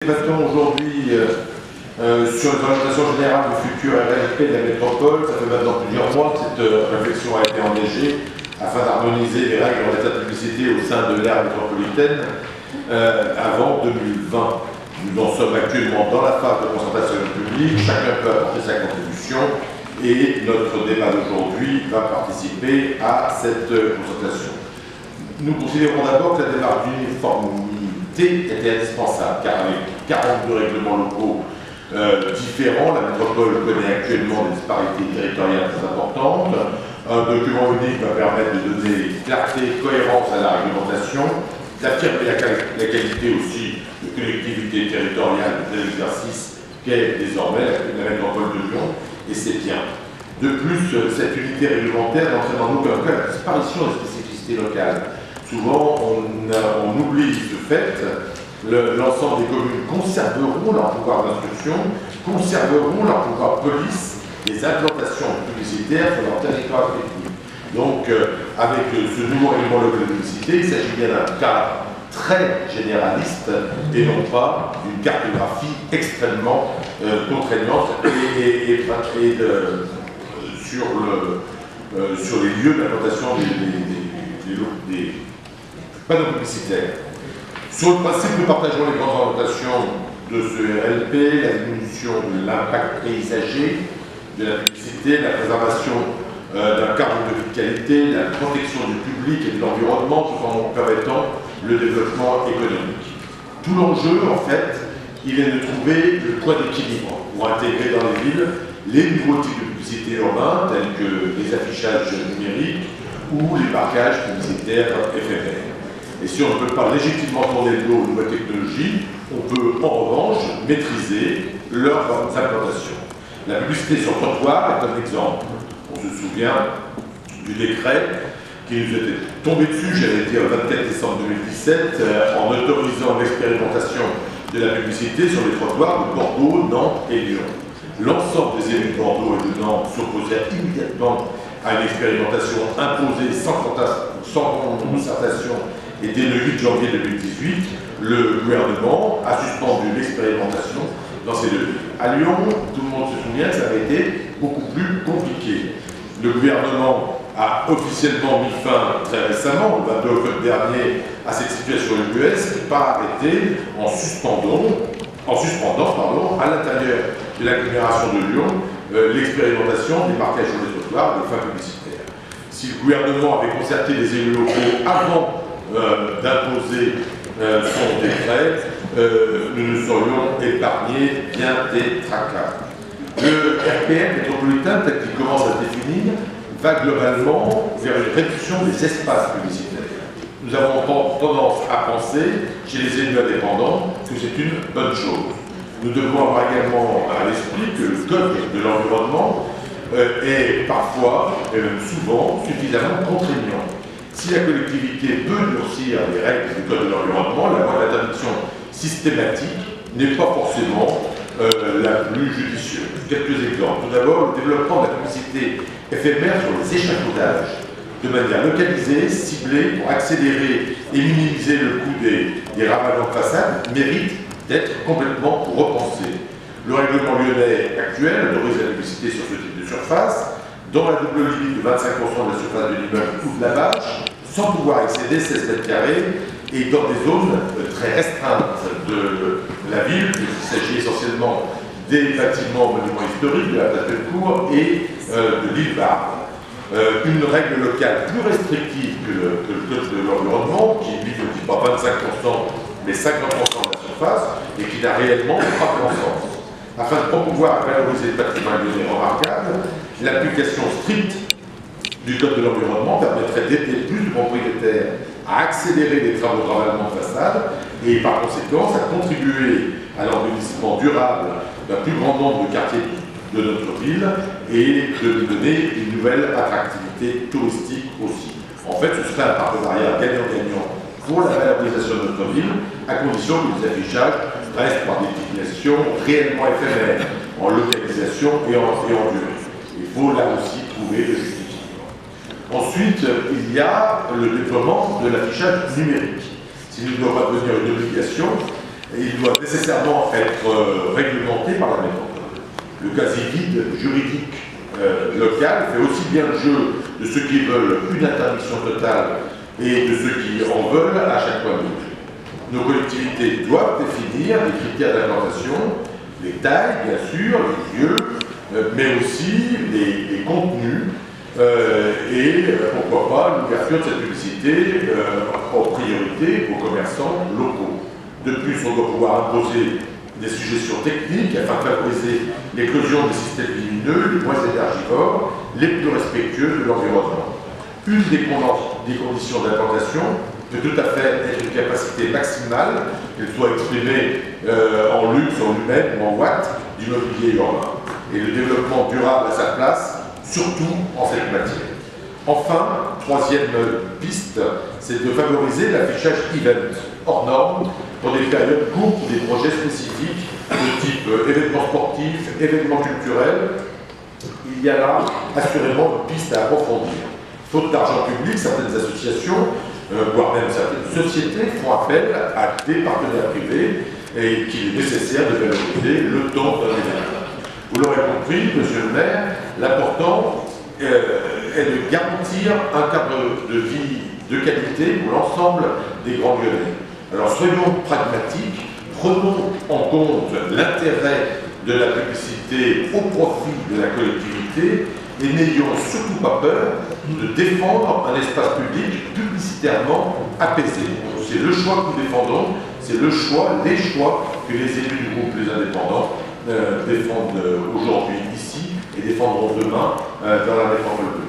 Débattons aujourd'hui sur les orientations générales du futur RLP de la métropole. Ça fait maintenant plusieurs mois que cette réflexion a été engagée afin d'harmoniser les règles en matière de publicité au sein de l'ère métropolitaine avant 2020. Nous en sommes actuellement dans la phase de concertation publique. Chacun peut apporter sa contribution et notre débat d'aujourd'hui va participer à cette concertation. Nous considérons d'abord que la démarche d'uniformité était indispensable, car avec 42 règlements locaux différents, la métropole connaît actuellement des disparités territoriales très importantes. Un document unique va permettre de donner clarté, cohérence à la réglementation, d'affirmer la qualité aussi de collectivité territoriale de l'exercice qu'est désormais la métropole de Lyon, et c'est bien. De plus, cette unité réglementaire n'entraîne en aucun cas la disparition des spécificités locales. Souvent, on oublie ce fait. L'ensemble des communes conserveront leur pouvoir d'instruction, conserveront leur pouvoir police, des implantations publicitaires sur leur territoire effectif. Donc, avec ce nouveau règlement local de publicité, il s'agit bien d'un cadre très généraliste et non pas d'une cartographie extrêmement contraignante sur les lieux d'implantation des panneaux publicitaires. Sur le principe, nous partageons les grandes orientations de ce RLP, la diminution de l'impact paysager de la publicité, la préservation d'un cadre de vie de qualité, la protection du public et de l'environnement tout en permettant le développement économique. Tout l'enjeu, en fait, il est de trouver le point d'équilibre pour intégrer dans les villes les nouveaux types de publicité urbains, tels que les affichages numériques ou les marquages publicitaires éphémères. Et si on ne peut pas légitimement tourner le dos aux nouvelles technologies, on peut en revanche maîtriser leurs implantations. La publicité sur trottoir est un exemple. On se souvient du décret qui nous était tombé dessus, j'allais dire le 24 décembre 2017, en autorisant l'expérimentation de la publicité sur les trottoirs de Bordeaux, Nantes et Lyon. L'ensemble des élus de Bordeaux et de Nantes s'opposèrent immédiatement à une expérimentation imposée sans concertation. Et dès le 8 janvier 2018, le gouvernement a suspendu l'expérimentation dans ces deux villes. À Lyon, tout le monde se souvient que ça avait été beaucoup plus compliqué. Le gouvernement a officiellement mis fin très récemment, le 22 octobre dernier, à cette situation ubuesque, pas arrêté en suspendant à l'intérieur de l'agglomération de Lyon l'expérimentation des marquages sur les trottoirs et des fins publicitaires. Si le gouvernement avait concerté les élus locaux avant d'imposer son décret, nous nous serions épargnés bien des tracas. Le RPM métropolitain, tel qu'il commence à se définir, va globalement vers une réduction des espaces publicitaires. Nous avons tendance à penser, chez les élus indépendants, que c'est une bonne chose. Nous devons avoir également à l'esprit que le code de l'environnement est parfois, et même souvent, suffisamment contraignant. Si la collectivité peut durcir les règles du code de l'environnement, la voie d'interdiction systématique n'est pas forcément la plus judicieuse. Quelques exemples. Tout d'abord, le développement de la publicité éphémère sur les échafaudages, de manière localisée, ciblée, pour accélérer et minimiser le coût des ravages en façade, mérite d'être complètement repensé. Le règlement lyonnais actuel autorise la publicité sur ce type de surface, dans la double limite de 25% de la surface de l'immeuble ou de la bâche, sans pouvoir excéder 16 mètres carrés et dans des zones très restreintes de la ville, puisqu'il s'agit essentiellement des bâtiments monuments historiques, de la place Bellecour et de l'île Barbe. Une règle locale plus restrictive que le code de l'environnement, qui lui ne dit pas 25%, mais 50% de la surface, et qui n'a réellement pas grand sens. Afin de promouvoir et valoriser le patrimoine lyonnais remarquable, l'application stricte du code de l'environnement permettrait d'aider plus de propriétaires à accélérer les travaux de ravalement de façade et par conséquent à contribuer à l'embellissement durable d'un plus grand nombre de quartiers de notre ville et de lui donner une nouvelle attractivité touristique aussi. En fait, ce serait un partenariat gagnant-gagnant pour la valorisation de notre ville, à condition que les affichages restent par définition réellement éphémères, en localisation et en durée. Il faut là aussi trouver le juste équilibre. Ensuite, il y a le déploiement de l'affichage numérique. S'il ne doit pas devenir une obligation, et il doit nécessairement être réglementé par la métropole. Le quasi-vide juridique local fait aussi bien le jeu de ceux qui veulent une interdiction totale et de ceux qui en veulent à chaque fois d'autres. Nos collectivités doivent définir des critères d'implantation, les tailles, bien sûr, les lieux, mais aussi les contenus et pourquoi pas l'ouverture de cette publicité en priorité aux commerçants locaux. De plus, on doit pouvoir imposer des suggestions techniques afin de favoriser l'éclosion des systèmes lumineux les moins énergivores, les plus respectueux de l'environnement. Une des conditions d'implantation peut tout à fait être une capacité maximale, qu'elle soit exprimée en luxe, en humaine ou en watts du mobilier urbain. Et le développement durable à sa place, surtout en cette matière. Enfin, troisième piste, c'est de favoriser l'affichage event, hors norme, pour des périodes courtes ou des projets spécifiques de type événements sportifs, événements culturels. Il y a là assurément une piste à approfondir. Faute d'argent public, certaines associations, voire même certaines sociétés, font appel à des partenaires privés et qu'il est nécessaire de valoriser le temps d'un événement. Vous l'aurez compris, monsieur le maire, l'important est de garantir un cadre de vie de qualité pour l'ensemble des Grands Lyonnais. Alors soyons pragmatiques, prenons en compte l'intérêt de la publicité au profit de la collectivité et n'ayons surtout pas peur de défendre un espace public publicitairement apaisé. C'est le choix que nous défendons, c'est le choix, les choix que les élus du groupe Les Indépendants défendent aujourd'hui ici et défendront demain dans la métropole.